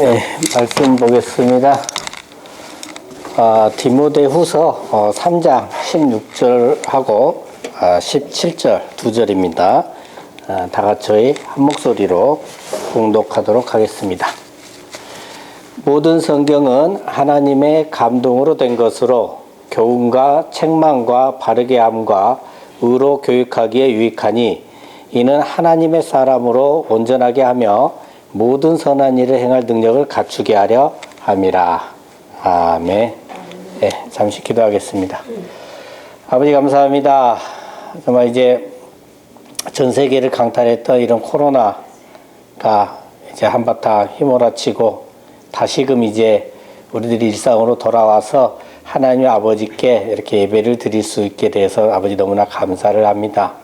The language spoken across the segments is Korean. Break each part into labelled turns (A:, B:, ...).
A: 네, 말씀 보겠습니다. 디모데후서 3장 16절하고 17절 두 절입니다. 다 같이 저희 한 목소리로 봉독하도록 하겠습니다. 모든 성경은 하나님의 감동으로 된 것으로 교훈과 책망과 바르게 함과 의로 교육하기에 유익하니 이는 하나님의 사람으로 온전하게 하며 모든 선한 일을 행할 능력을 갖추게 하려 함이라. 아멘. 네, 잠시 기도하겠습니다. 아버지 감사합니다. 정말 이제 전 세계를 강탈했던 이런 코로나가 이제 한바탕 휘몰아치고 다시금 이제 우리들이 일상으로 돌아와서 하나님 아버지께 이렇게 예배를 드릴 수 있게 돼서 아버지 너무나 감사를 합니다.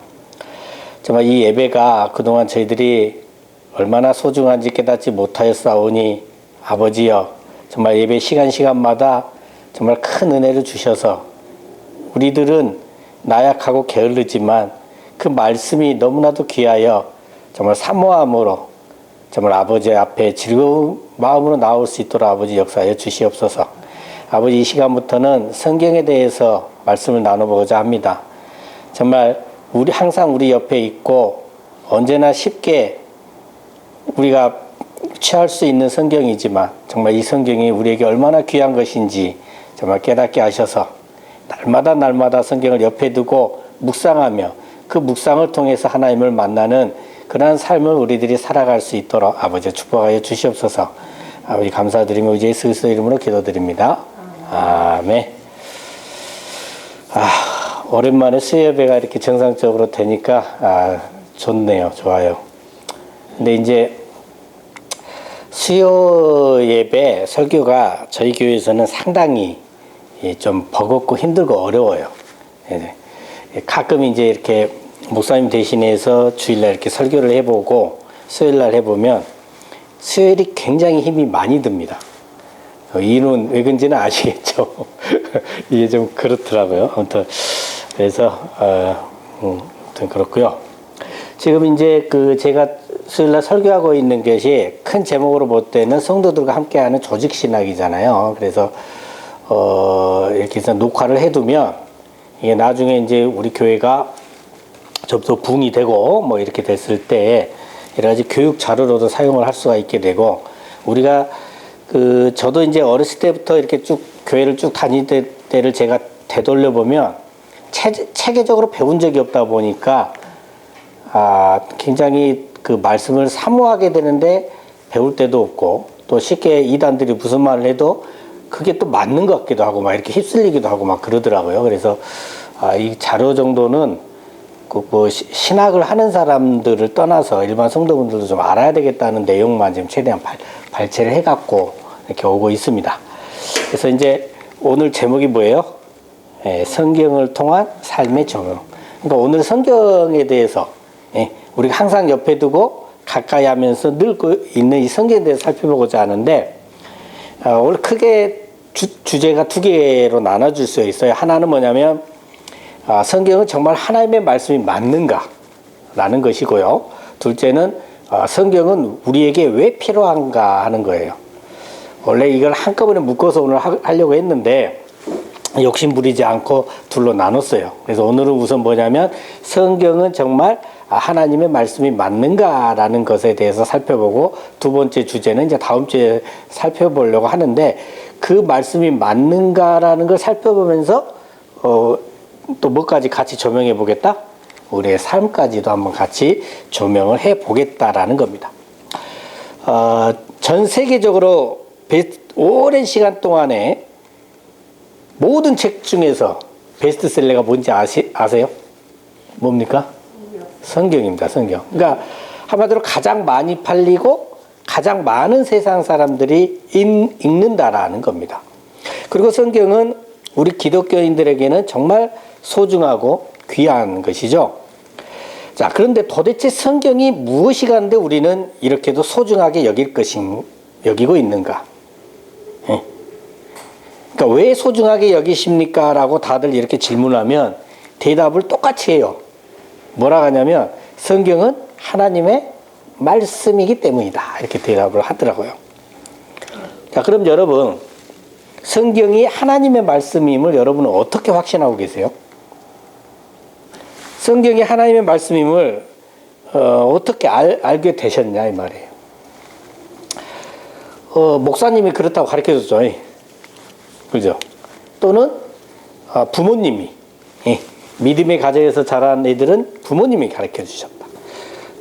A: 정말 이 예배가 그동안 저희들이 얼마나 소중한지 깨닫지 못하였사오니 아버지여 정말 예배 시간마다 정말 큰 은혜를 주셔서 우리들은 나약하고 게을르지만 그 말씀이 너무나도 귀하여 정말 사모함으로 정말 아버지 앞에 즐거운 마음으로 나올 수 있도록 아버지 역사하여 주시옵소서. 아버지 이 시간부터는 성경에 대해서 말씀을 나눠보고자 합니다. 정말 항상 우리 옆에 있고 언제나 쉽게 우리가 취할 수 있는 성경이지만 정말 이 성경이 우리에게 얼마나 귀한 것인지 정말 깨닫게 하셔서 날마다 성경을 옆에 두고 묵상하며 그 묵상을 통해서 하나님을 만나는 그러한 삶을 우리들이 살아갈 수 있도록 아버지 축복하여 주시옵소서. 아버지 감사드리며 이제 예수 그리스도 이름으로 기도드립니다. 아멘. 오랜만에 수요예배가 이렇게 정상적으로 되니까 좋네요. 좋아요. 근데 이제 수요 예배 설교가 저희 교회에서는 상당히 좀 버겁고 힘들고 어려워요. 가끔 이제 이렇게 목사님 대신해서 주일날 이렇게 설교를 해보고 수요일날 해보면 수요일이 굉장히 힘이 많이 듭니다. 이유는 왜 그런지는 아시겠죠? 이게 좀 그렇더라고요. 아무튼 그래서 아무튼 그렇고요. 지금 이제 제가 수요일날 설교하고 있는 것이 큰 제목으로 볼 때는 성도들과 함께하는 조직 신학이잖아요. 그래서 이렇게 해서 녹화를 해두면 이게 나중에 이제 우리 교회가 좀 더 부흥이 되고 뭐 이렇게 됐을 때 여러 가지 교육 자료로도 사용을 할 수가 있게 되고 우리가 저도 이제 어렸을 때부터 이렇게 쭉 교회를 쭉 다닐 때를 제가 되돌려 보면 체계적으로 배운 적이 없다 보니까 굉장히 그 말씀을 사모하게 되는데 배울 때도 없고 또 쉽게 이단들이 무슨 말을 해도 그게 또 맞는 것 같기도 하고 막 이렇게 휩쓸리기도 하고 막 그러더라고요. 그래서 이 자료 정도는 뭐 신학을 하는 사람들을 떠나서 일반 성도분들도 좀 알아야 되겠다는 내용만 지금 최대한 발췌를 해갖고 이렇게 오고 있습니다. 그래서 이제 오늘 제목이 뭐예요? 성경을 통한 삶의 적용. 그러니까 오늘 성경에 대해서 우리가 항상 옆에 두고 가까이 하면서 늘 있는 이 성경에 대해서 살펴보고자 하는데 오늘 크게 주제가 두 개로 나눠질 수 있어요. 하나는 뭐냐면 성경은 정말 하나님의 말씀이 맞는가 라는 것이고요. 둘째는 성경은 우리에게 왜 필요한가 하는 거예요. 원래 이걸 한꺼번에 묶어서 오늘 하려고 했는데 욕심 부리지 않고 둘로 나눴어요. 그래서 오늘은 우선 뭐냐면 성경은 정말 하나님의 말씀이 맞는가라는 것에 대해서 살펴보고 두 번째 주제는 이제 다음 주에 살펴보려고 하는데 그 말씀이 맞는가라는 걸 살펴보면서 또 뭐까지 같이 조명해 보겠다? 우리의 삶까지도 한번 같이 조명을 해 보겠다라는 겁니다. 전 세계적으로 오랜 시간 동안에 모든 책 중에서 베스트셀러가 뭔지 아세요? 뭡니까? 성경입니다. 성경. 그러니까 한마디로 가장 많이 팔리고 가장 많은 세상 사람들이 읽는다라는 겁니다. 그리고 성경은 우리 기독교인들에게는 정말 소중하고 귀한 것이죠. 자, 그런데 도대체 성경이 무엇이 가는데 우리는 이렇게도 소중하게 여기고 있는가? 그러니까 왜 소중하게 여기십니까? 라고 다들 이렇게 질문하면 대답을 똑같이 해요. 뭐라고 하냐면 성경은 하나님의 말씀이기 때문이다. 이렇게 대답을 하더라고요. 자, 그럼 여러분, 성경이 하나님의 말씀임을 여러분은 어떻게 확신하고 계세요? 성경이 하나님의 말씀임을 어떻게 알게 되셨냐 이 말이에요. 목사님이 그렇다고 가르쳐줬죠. 그죠? 또는 부모님이, 믿음의 가정에서 자란 애들은 부모님이 가르쳐 주셨다.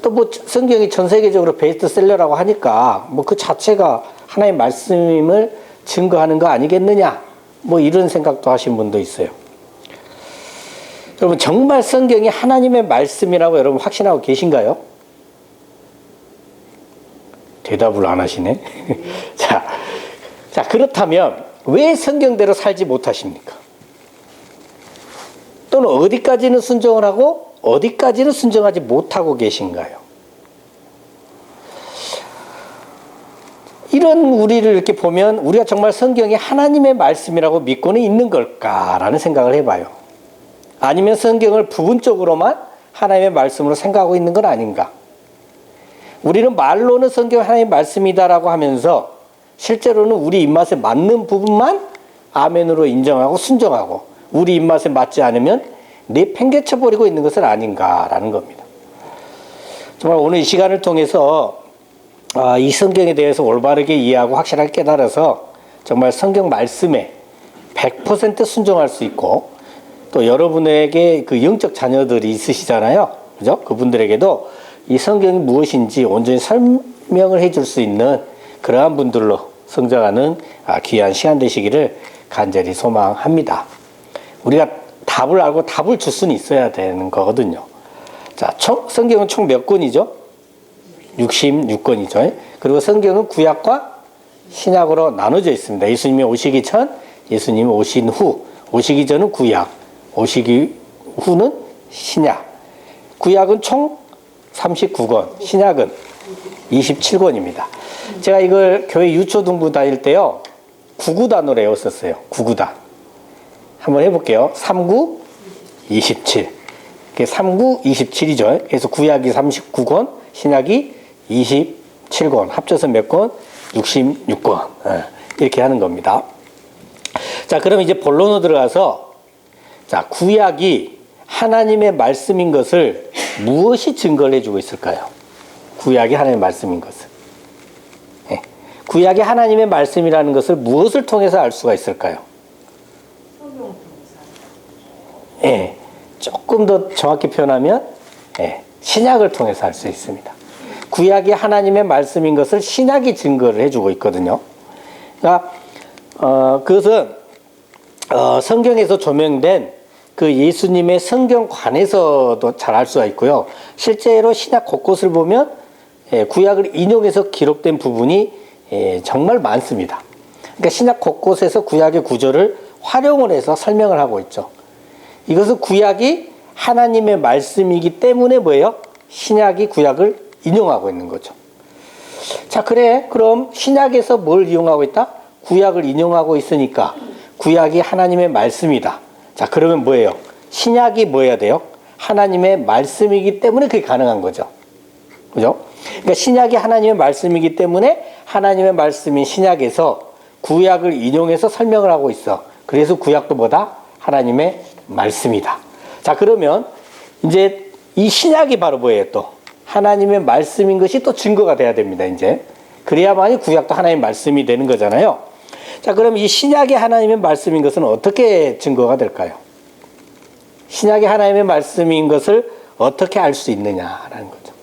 A: 또 뭐 성경이 전 세계적으로 베스트셀러라고 하니까 뭐 그 자체가 하나님의 말씀임을 증거하는 거 아니겠느냐, 뭐 이런 생각도 하신 분도 있어요. 여러분, 정말 성경이 하나님의 말씀이라고 여러분 확신하고 계신가요? 대답을 안 하시네. 자, 그렇다면 왜 성경대로 살지 못하십니까? 또는 어디까지는 순종을 하고 어디까지는 순종하지 못하고 계신가요? 이런 우리를 이렇게 보면 우리가 정말 성경이 하나님의 말씀이라고 믿고는 있는 걸까라는 생각을 해봐요. 아니면 성경을 부분적으로만 하나님의 말씀으로 생각하고 있는 건 아닌가? 우리는 말로는 성경 하나님의 말씀이다라고 하면서 실제로는 우리 입맛에 맞는 부분만 아멘으로 인정하고 순종하고 우리 입맛에 맞지 않으면 내팽개쳐 버리고 있는 것은 아닌가라는 겁니다. 정말 오늘 이 시간을 통해서 이 성경에 대해서 올바르게 이해하고 확실하게 깨달아서 정말 성경 말씀에 100% 순종할 수 있고, 또 여러분에게 그 영적 자녀들이 있으시잖아요. 그죠? 그분들에게도 이 성경이 무엇인지 온전히 설명을 해줄 수 있는 그러한 분들로 성장하는 귀한 시간 되시기를 간절히 소망합니다. 우리가 답을 알고 답을 줄 수는 있어야 되는 거거든요. 자, 성경은 총 몇 권이죠? 66권이죠. 그리고 성경은 구약과 신약으로 나눠져 있습니다. 예수님이 오시기 전, 예수님이 오신 후, 오시기 전은 구약, 오시기 후는 신약. 구약은 총 39권, 신약은 27권입니다. 제가 이걸 교회 유초등부 다닐 때요, 구구단으로 외웠었어요. 구구단. 한번 해볼게요. 39, 27. 39, 27이죠. 그래서 구약이 39권, 신약이 27권. 합쳐서 몇 권? 66권. 이렇게 하는 겁니다. 자, 그럼 이제 본론으로 들어가서, 자, 구약이 하나님의 말씀인 것을 무엇이 증거를 해주고 있을까요? 구약이 하나님의 말씀인 것을. 구약이 하나님의 말씀이라는 것을 무엇을 통해서 알 수가 있을까요? 조금 더 정확히 표현하면 신약을 통해서 알 수 있습니다. 구약이 하나님의 말씀인 것을 신약이 증거를 해주고 있거든요. 그러니까 그것은 성경에서 조명된 그 예수님의 성경관에서도 잘 알 수가 있고요. 실제로 신약 곳곳을 보면 구약을 인용해서 기록된 부분이 정말 많습니다. 그러니까 신약 곳곳에서 구약의 구절을 활용을 해서 설명을 하고 있죠. 이것은 구약이 하나님의 말씀이기 때문에 뭐예요? 신약이 구약을 인용하고 있는 거죠. 자, 그래. 그럼 신약에서 뭘 이용하고 있다? 구약을 인용하고 있으니까 구약이 하나님의 말씀이다. 자, 그러면 뭐예요? 신약이 뭐 해야 돼요? 하나님의 말씀이기 때문에 그게 가능한 거죠. 그죠? 그러니까 신약이 하나님의 말씀이기 때문에 하나님의 말씀인 신약에서 구약을 인용해서 설명을 하고 있어. 그래서 구약도 뭐다? 하나님의 말씀이다. 자, 그러면 이제 이 신약이 바로 뭐예요? 또 하나님의 말씀인 것이 또 증거가 돼야 됩니다. 이제 그래야만이 구약도 하나님의 말씀이 되는 거잖아요. 자, 그럼 이 신약이 하나님의 말씀인 것은 어떻게 증거가 될까요? 신약이 하나님의 말씀인 것을 어떻게 알 수 있느냐라는 거죠.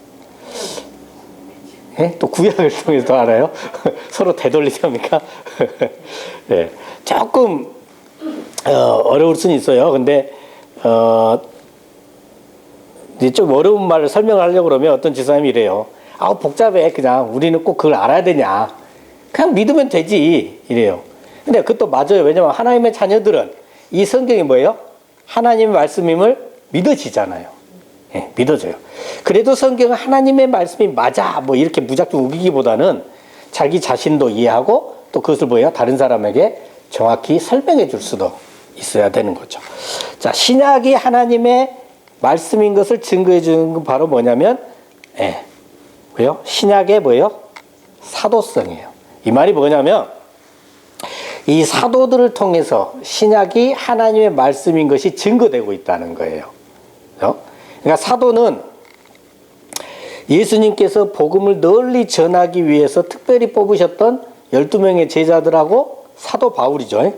A: 또 구약을 통해서 알아요? 서로 되돌리자니까. 네, 조금 어려울 수는 있어요. 근데 이제 좀 어려운 말을 설명하려고 그러면 어떤 지사님이 이래요. 아우 복잡해. 그냥 우리는 꼭 그걸 알아야 되냐. 그냥 믿으면 되지. 이래요. 근데 그것도 맞아요. 왜냐면 하나님의 자녀들은 이 성경이 뭐예요? 하나님의 말씀임을 믿어지잖아요. 믿어져요. 그래도 성경은 하나님의 말씀이 맞아. 뭐 이렇게 무작정 우기기보다는 자기 자신도 이해하고 또 그것을 뭐예요? 다른 사람에게 정확히 설명해 줄 수도 있어야 되는 거죠. 자, 신약이 하나님의 말씀인 것을 증거해 주는 건 바로 뭐냐면, 뭐요? 신약의 뭐예요? 사도성이에요. 이 말이 뭐냐면, 이 사도들을 통해서 신약이 하나님의 말씀인 것이 증거되고 있다는 거예요. 그러니까 사도는 예수님께서 복음을 널리 전하기 위해서 특별히 뽑으셨던 12명의 제자들하고 사도 바울이죠.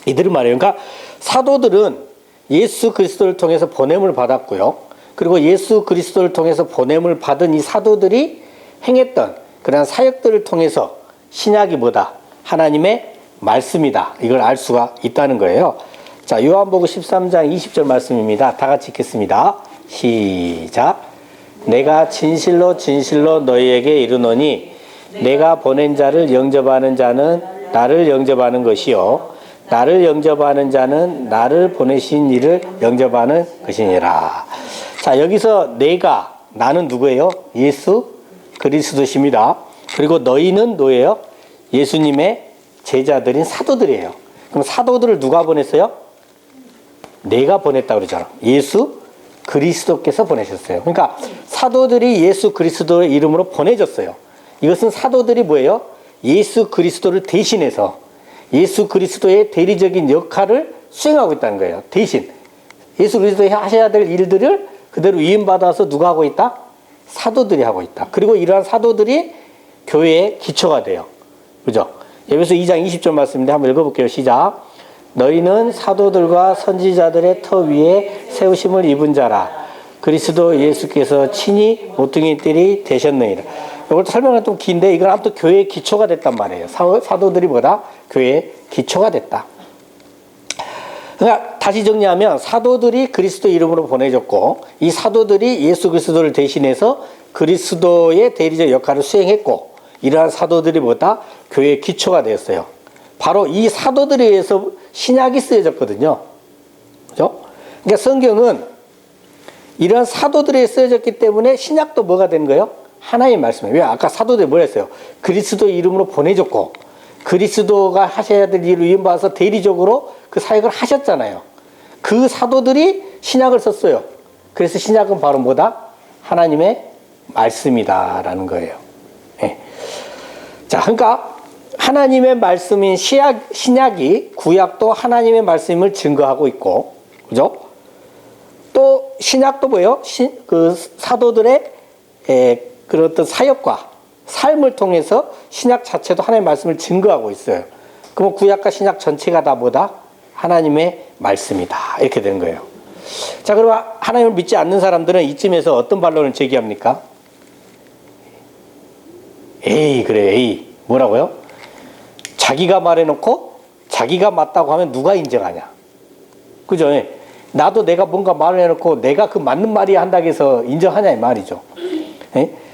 A: 이들은 말이에요. 그러니까 사도들은 예수 그리스도를 통해서 보냄을 받았고요. 그리고 예수 그리스도를 통해서 보냄을 받은 이 사도들이 행했던 그런 사역들을 통해서 신약이 뭐다? 하나님의 말씀이다. 이걸 알 수가 있다는 거예요. 자, 요한복음 13장 20절 말씀입니다. 다 같이 읽겠습니다. 시작. 내가 진실로 진실로 너희에게 이르노니 내가 보낸 자를 영접하는 자는 나를 영접하는 것이요 나를 영접하는 자는 나를 보내신 이를 영접하는 것이니라. 자, 여기서 내가, 나는 누구예요? 예수 그리스도십니다. 그리고 너희는 누구예요? 예수님의 제자들인 사도들이에요. 그럼 사도들을 누가 보냈어요? 내가 보냈다고 그러잖아. 예수 그리스도께서 보내셨어요. 그러니까 사도들이 예수 그리스도의 이름으로 보내졌어요. 이것은 사도들이 뭐예요? 예수 그리스도를 대신해서 예수 그리스도의 대리적인 역할을 수행하고 있다는 거예요. 대신 예수 그리스도의 하셔야 될 일들을 그대로 위임받아서 누가 하고 있다? 사도들이 하고 있다. 그리고 이러한 사도들이 교회의 기초가 돼요. 그죠? 에베소 2장 20절 말씀인데 한번 읽어볼게요. 시작. 너희는 사도들과 선지자들의 터 위에 세우심을 입은 자라. 그리스도 예수께서 친히 모퉁이들이 되셨느니라. 이걸 설명은 좀 긴데 이건 아무튼 교회의 기초가 됐단 말이에요. 사도들이 뭐다? 교회의 기초가 됐다. 그러니까 다시 정리하면 사도들이 그리스도 이름으로 보내졌고 이 사도들이 예수 그리스도를 대신해서 그리스도의 대리적 역할을 수행했고 이러한 사도들이 뭐다? 교회의 기초가 되었어요. 바로 이 사도들에 의해서 신약이 쓰여졌거든요. 그죠? 그러니까 성경은 이러한 사도들에 쓰여졌기 때문에 신약도 뭐가 된 거예요? 하나의 말씀이에요. 왜? 아까 사도들이 뭘 했어요? 그리스도 이름으로 보내줬고 그리스도가 하셔야 될 일을 위임받아서 대리적으로 그 사역을 하셨잖아요. 그 사도들이 신약을 썼어요. 그래서 신약은 바로 뭐다? 하나님의 말씀이다라는 거예요. 네. 자, 그러니까 하나님의 말씀인 신약이 구약도 하나님의 말씀을 증거하고 있고, 그죠? 또 신약도 뭐예요? 그 사도들의 그런 어떤 사역과 삶을 통해서 신약 자체도 하나님의 말씀을 증거하고 있어요. 그럼 구약과 신약 전체가 다 뭐다? 하나님의 말씀이다. 이렇게 되는 거예요. 자, 그럼 하나님을 믿지 않는 사람들은 이쯤에서 어떤 반론을 제기합니까? 에이, 그래, 에이. 뭐라고요? 자기가 말해놓고 자기가 맞다고 하면 누가 인정하냐? 그죠? 나도 내가 뭔가 말을 해놓고 내가 그 맞는 말이야 한다고 해서 인정하냐 이 말이죠.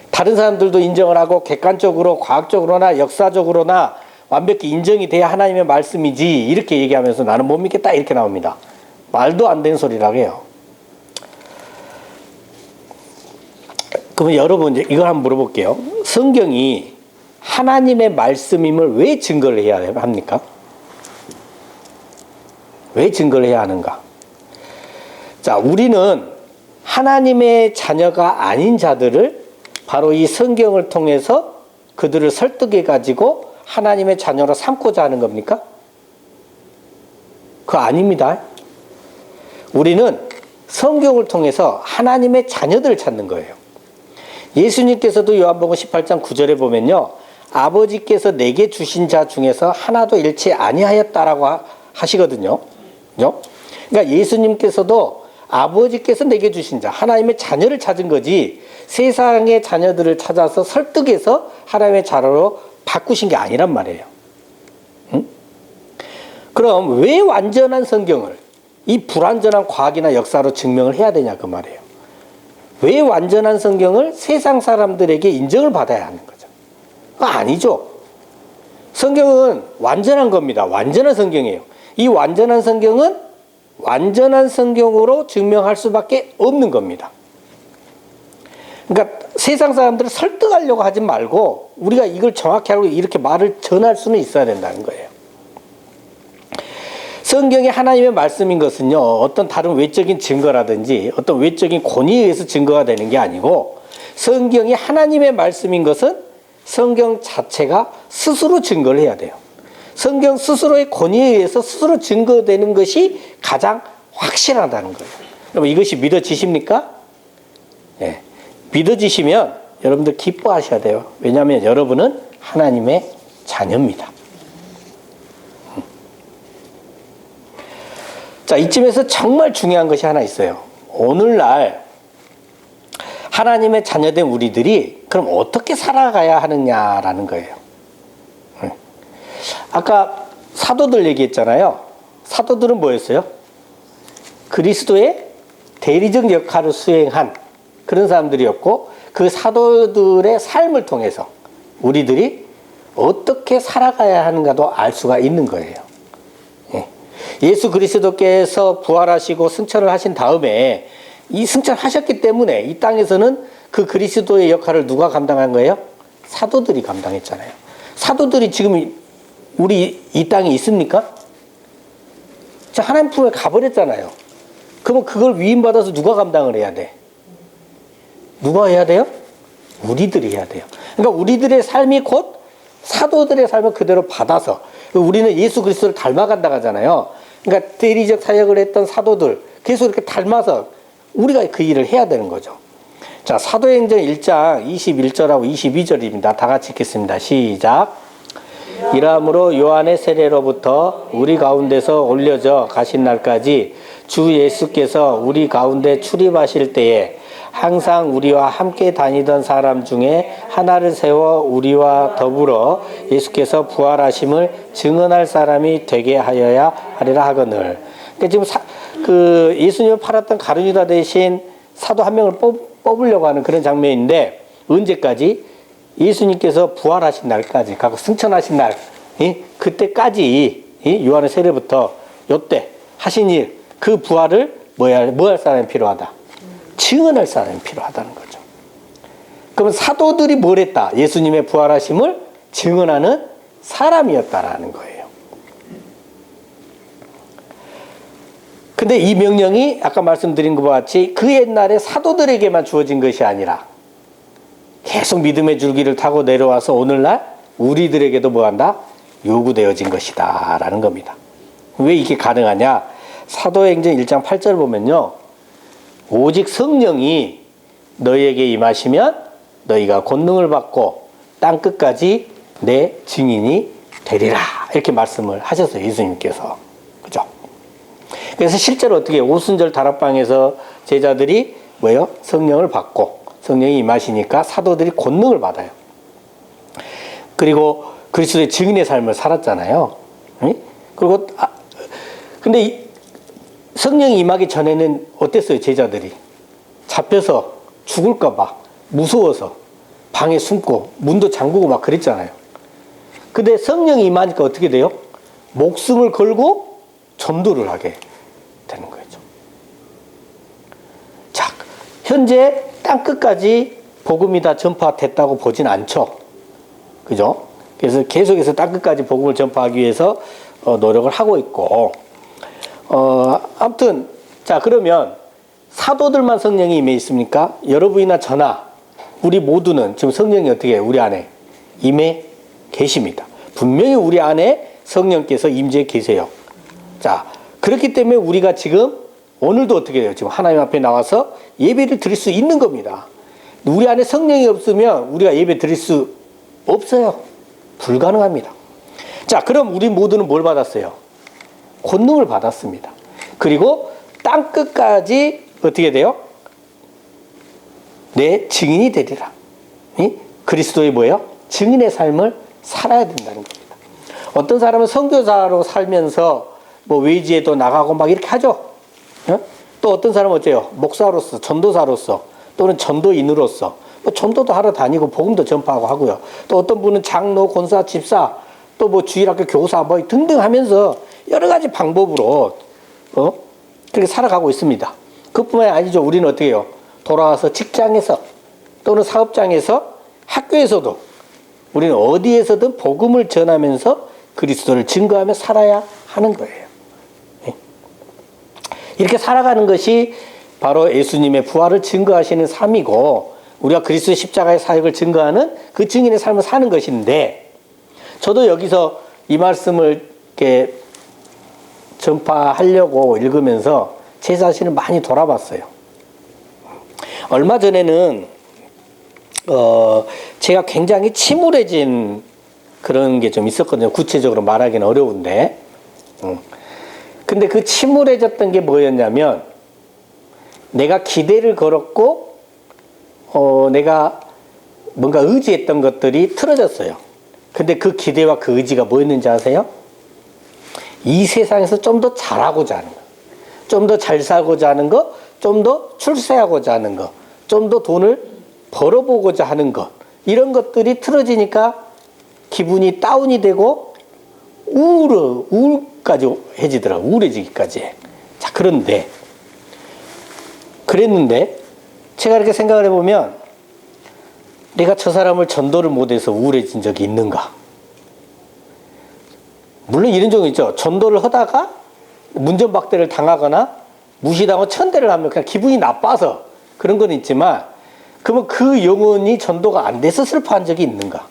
A: 다른 사람들도 인정을 하고 객관적으로 과학적으로나 역사적으로나 완벽히 인정이 돼야 하나님의 말씀이지 이렇게 얘기하면서 나는 못 믿겠다 이렇게 나옵니다. 말도 안 되는 소리라고 해요. 그러면 여러분 이제 이걸 한번 물어볼게요. 성경이 하나님의 말씀임을 왜 증거를 해야 합니까? 왜 증거를 해야 하는가? 자, 우리는 하나님의 자녀가 아닌 자들을 바로 이 성경을 통해서 그들을 설득해 가지고 하나님의 자녀로 삼고자 하는 겁니까? 그거 아닙니다. 우리는 성경을 통해서 하나님의 자녀들을 찾는 거예요. 예수님께서도 요한복음 18장 9절에 보면요. 아버지께서 내게 주신 자 중에서 하나도 잃지 아니하였다라고 하시거든요. 그러니까 예수님께서도 아버지께서 내게 주신 자, 하나님의 자녀를 찾은 거지 세상의 자녀들을 찾아서 설득해서 하나님의 자녀로 바꾸신 게 아니란 말이에요. 응? 그럼 왜 완전한 성경을 이 불완전한 과학이나 역사로 증명을 해야 되냐 그 말이에요. 왜 완전한 성경을 세상 사람들에게 인정을 받아야 하는 거죠? 아니죠. 성경은 완전한 겁니다. 완전한 성경이에요. 이 완전한 성경은 완전한 성경으로 증명할 수밖에 없는 겁니다. 그러니까 세상 사람들을 설득하려고 하지 말고 우리가 이걸 정확히 알고 이렇게 말을 전할 수는 있어야 된다는 거예요. 성경이 하나님의 말씀인 것은요, 어떤 다른 외적인 증거라든지 어떤 외적인 권위에 의해서 증거가 되는 게 아니고 성경이 하나님의 말씀인 것은 성경 자체가 스스로 증거를 해야 돼요. 성경 스스로의 권위에 의해서 스스로 증거되는 것이 가장 확실하다는 거예요. 여러분 이것이 믿어지십니까? 예. 믿어지시면 여러분들 기뻐하셔야 돼요. 왜냐하면 여러분은 하나님의 자녀입니다. 자, 이쯤에서 정말 중요한 것이 하나 있어요. 오늘날 하나님의 자녀된 우리들이 그럼 어떻게 살아가야 하느냐라는 거예요. 아까 사도들 얘기했잖아요. 사도들은 뭐였어요? 그리스도의 대리적 역할을 수행한 그런 사람들이었고, 그 사도들의 삶을 통해서 우리들이 어떻게 살아가야 하는가도 알 수가 있는 거예요. 예수 그리스도께서 부활하시고 승천을 하신 다음에 이 승천하셨기 때문에 이 땅에서는 그 그리스도의 역할을 누가 감당한 거예요? 사도들이 감당했잖아요. 사도들이 지금 우리 이 땅에 있습니까? 자, 하나님 품에 가버렸잖아요. 그러면 그걸 위임받아서 누가 감당을 해야 돼? 누가 해야 돼요? 우리들이 해야 돼요. 그러니까 우리들의 삶이 곧 사도들의 삶을 그대로 받아서, 우리는 예수 그리스도를 닮아간다고 하잖아요. 그러니까 대리적 사역을 했던 사도들 계속 이렇게 닮아서 우리가 그 일을 해야 되는 거죠. 자, 사도행전 1장 21절하고 22절입니다. 다 같이 읽겠습니다. 시작. 이러므로 요한의 세례로부터 우리 가운데서 올려져 가신 날까지 주 예수께서 우리 가운데 출입하실 때에 항상 우리와 함께 다니던 사람 중에 하나를 세워 우리와 더불어 예수께서 부활하심을 증언할 사람이 되게 하여야 하리라 하거늘. 그러니까 지금 예수님을 팔았던 가룟유다 대신 사도 한 명을 뽑으려고 하는 그런 장면인데, 언제까지? 예수님께서 부활하신 날까지, 가고 승천하신 날, 그때까지 요한의 세례부터 요때 하신 일, 그 부활을 뭐 할 사람이 필요하다? 증언할 사람이 필요하다는 거죠. 그러면 사도들이 뭘 했다? 예수님의 부활하심을 증언하는 사람이었다라는 거예요. 근데 이 명령이 아까 말씀드린 것과 같이 그 옛날에 사도들에게만 주어진 것이 아니라 계속 믿음의 줄기를 타고 내려와서 오늘날 우리들에게도 뭐한다? 요구되어진 것이다 라는 겁니다. 왜 이게 가능하냐? 사도행전 1장 8절 보면요, 오직 성령이 너희에게 임하시면 너희가 권능을 받고 땅끝까지 내 증인이 되리라, 이렇게 말씀을 하셨어요, 예수님께서. 그죠? 그래서 실제로 어떻게 오순절 다락방에서 제자들이 뭐예요? 성령을 받고 성령이 임하시니까 사도들이 권능을 받아요. 그리고 그리스도의 증인의 삶을 살았잖아요. 그리고 근데 성령이 임하기 전에는 어땠어요? 제자들이 잡혀서 죽을까 봐 무서워서 방에 숨고 문도 잠그고 막 그랬잖아요. 근데 성령이 임하니까 어떻게 돼요? 목숨을 걸고 전도를 하게 되는 거죠. 자, 현재 땅끝까지 복음이 다 전파됐다고 보진 않죠. 그죠? 그래서 계속해서 땅끝까지 복음을 전파하기 위해서 노력을 하고 있고, 아무튼, 자, 그러면 사도들만 성령이 임해 있습니까? 여러분이나 저나 우리 모두는 지금 성령이 어떻게 해요? 우리 안에 임해 계십니다. 분명히 우리 안에 성령께서 임재해 계세요. 자, 그렇기 때문에 우리가 지금 오늘도 어떻게 돼요? 지금 하나님 앞에 나와서 예배를 드릴 수 있는 겁니다. 우리 안에 성령이 없으면 우리가 예배 드릴 수 없어요. 불가능합니다. 자, 그럼 우리 모두는 뭘 받았어요? 권능을 받았습니다. 그리고 땅끝까지 어떻게 돼요? 내 증인이 되리라. 그리스도의 뭐예요? 증인의 삶을 살아야 된다는 겁니다. 어떤 사람은 선교사로 살면서 뭐 외지에도 나가고 막 이렇게 하죠. 또 어떤 사람은 어째요? 목사로서, 전도사로서, 또는 전도인으로서 전도도 하러 다니고 복음도 전파하고 하고요. 또 어떤 분은 장로, 권사, 집사, 또 뭐 주일학교 교사 뭐 등등 하면서 여러 가지 방법으로 그렇게 살아가고 있습니다. 그뿐만이 아니죠. 우리는 어떻게 해요? 돌아와서 직장에서 또는 사업장에서 학교에서도 우리는 어디에서든 복음을 전하면서 그리스도를 증거하며 살아야 하는 거예요. 이렇게 살아가는 것이 바로 예수님의 부활을 증거하시는 삶이고, 우리가 그리스도의 십자가의 사역을 증거하는 그 증인의 삶을 사는 것인데, 저도 여기서 이 말씀을 이렇게 전파하려고 읽으면서 제 자신을 많이 돌아봤어요. 얼마 전에는 제가 굉장히 침울해진 그런 게 좀 있었거든요. 구체적으로 말하기는 어려운데. 근데 그 침울해졌던 게 뭐였냐면, 내가 기대를 걸었고, 내가 뭔가 의지했던 것들이 틀어졌어요. 근데 그 기대와 그 의지가 뭐였는지 아세요? 이 세상에서 좀 더 잘하고자 하는 거, 좀 더 잘 살고자 하는 거, 좀 더 출세하고자 하는 거, 좀 더 돈을 벌어보고자 하는 것, 이런 것들이 틀어지니까 기분이 다운이 되고 우울까지 해지더라고. 우울해지기까지 해. 자, 그랬는데 제가 이렇게 생각을 해보면, 내가 저 사람을 전도를 못해서 우울해진 적이 있는가? 물론 이런 적은 있죠. 전도를 하다가 문전박대를 당하거나 무시당하고 천대를 하면 그냥 기분이 나빠서 그런 건 있지만, 그러면 그 영혼이 전도가 안 돼서 슬퍼한 적이 있는가?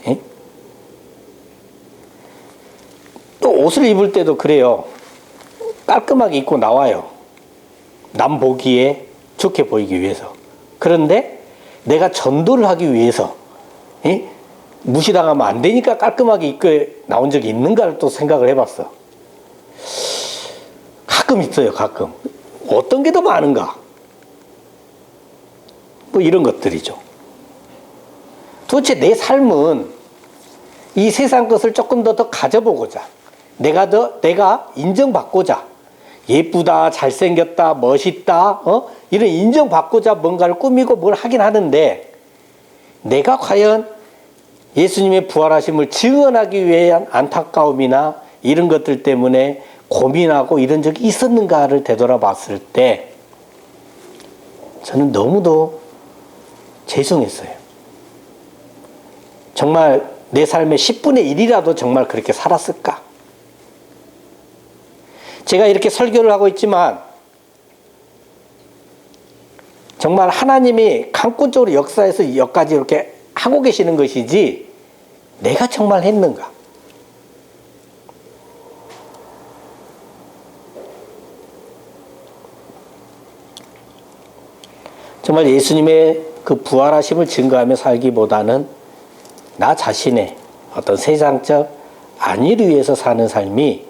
A: 예? 또 옷을 입을 때도 그래요. 깔끔하게 입고 나와요. 남 보기에 좋게 보이기 위해서. 그런데 내가 전도를 하기 위해서, 예? 무시당하면 안 되니까 깔끔하게 입고 나온 적이 있는가를 또 생각을 해봤어. 가끔 있어요, 가끔. 어떤 게 더 많은가? 뭐 이런 것들이죠. 도대체 내 삶은 이 세상 것을 조금 더 가져보고자, 내가 인정받고자, 예쁘다, 잘생겼다, 멋있다, 이런 인정받고자 뭔가를 꾸미고 뭘 하긴 하는데, 내가 과연 예수님의 부활하심을 증언하기 위한 안타까움이나 이런 것들 때문에 고민하고 이런 적이 있었는가를 되돌아봤을 때, 저는 너무도 죄송했어요. 정말 내 삶의 10분의 1이라도 정말 그렇게 살았을까? 제가 이렇게 설교를 하고 있지만, 정말 하나님이 강권적으로 역사에서 여기까지 이렇게 하고 계시는 것이지, 내가 정말 했는가? 정말 예수님의 그 부활하심을 증거하며 살기보다는 나 자신의 어떤 세상적 안위를 위해서 사는 삶이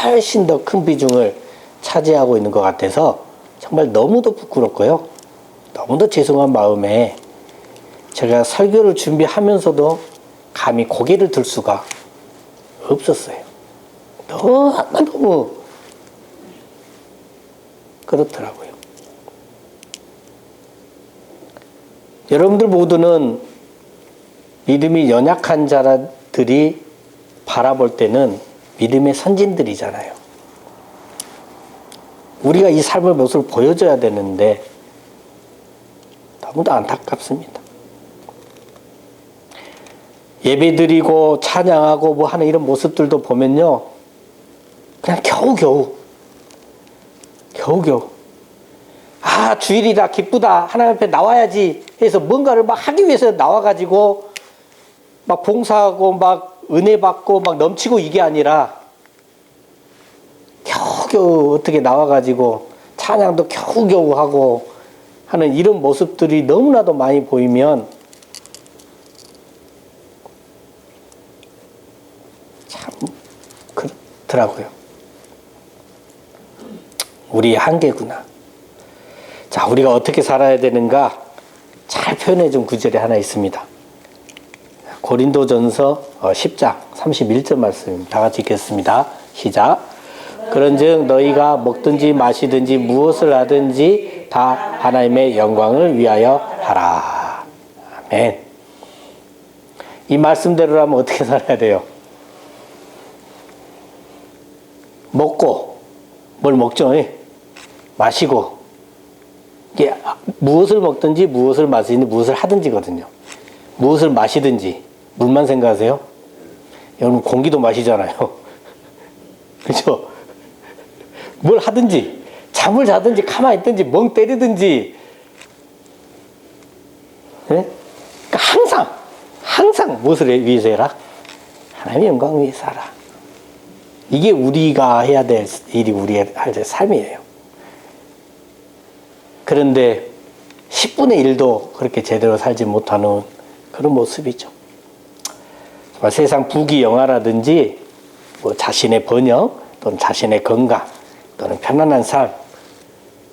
A: 훨씬 더 큰 비중을 차지하고 있는 것 같아서 정말 너무도 부끄럽고요. 너무도 죄송한 마음에 제가 설교를 준비하면서도 감히 고개를 들 수가 없었어요. 너무 그렇더라고요. 여러분들 모두는 믿음이 연약한 자들이 바라볼 때는 믿음의 선진들이잖아요. 우리가 이 삶의 모습을 보여줘야 되는데 너무도 안타깝습니다. 예배드리고 찬양하고 뭐 하는 이런 모습들도 보면요, 그냥 겨우겨우 아, 주일이다, 기쁘다, 하나님 앞에 나와야지 해서 뭔가를 막 하기 위해서 나와가지고 막 봉사하고 막 은혜 받고 막 넘치고, 이게 아니라 겨우겨우 어떻게 나와가지고 찬양도 겨우겨우 하고 하는 이런 모습들이 너무나도 많이 보이면 참 그렇더라고요. 우리의 한계구나. 자, 우리가 어떻게 살아야 되는가 잘 표현해 준 구절이 하나 있습니다. 고린도전서 10장 31절 말씀 다 같이 읽겠습니다. 시작. 그런즉 너희가 먹든지 마시든지 무엇을 하든지 다 하나님의 영광을 위하여 하라. 아멘. 이 말씀대로라면 어떻게 살아야 돼요? 먹고, 뭘 먹죠? 마시고, 이게 무엇을 먹든지 무엇을 마시든지 무엇을 하든지거든요. 무엇을 마시든지, 물만 생각하세요? 여러분 공기도 마시잖아요. 그렇죠? 뭘 하든지, 잠을 자든지 가만히 있든지 멍 때리든지, 네? 그러니까 항상 무엇을 위해서 해라? 하나님의 영광을 위해 살아. 이게 우리가 해야 될 일이 우리의 할 삶이에요. 그런데 10분의 1도 그렇게 제대로 살지 못하는 그런 모습이죠. 세상 부귀영화라든지 뭐 자신의 번영 또는 자신의 건강 또는 편안한 삶,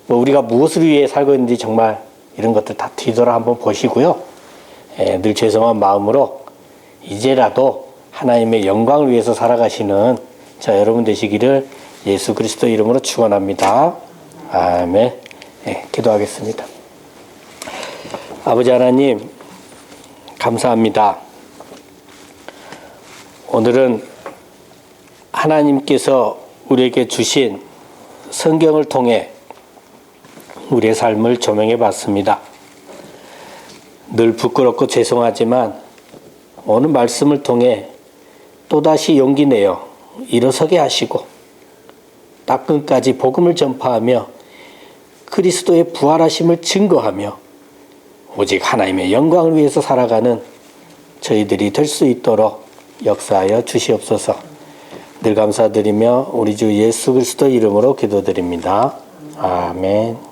A: 뭐 우리가 무엇을 위해 살고 있는지 정말 이런 것들 다 뒤돌아 한번 보시고요. 늘 죄송한 마음으로 이제라도 하나님의 영광을 위해서 살아가시는 저 여러분 되시기를 예수 그리스도 이름으로 축원합니다. 아멘. 기도하겠습니다. 아버지 하나님, 감사합니다. 오늘은 하나님께서 우리에게 주신 성경을 통해 우리의 삶을 조명해 봤습니다. 늘 부끄럽고 죄송하지만 오늘 말씀을 통해 또다시 용기 내어 일어서게 하시고 땅끝까지 복음을 전파하며 그리스도의 부활하심을 증거하며 오직 하나님의 영광을 위해서 살아가는 저희들이 될 수 있도록 역사하여 주시옵소서. 늘 감사드리며 우리 주 예수 그리스도 이름으로 기도드립니다. 아멘.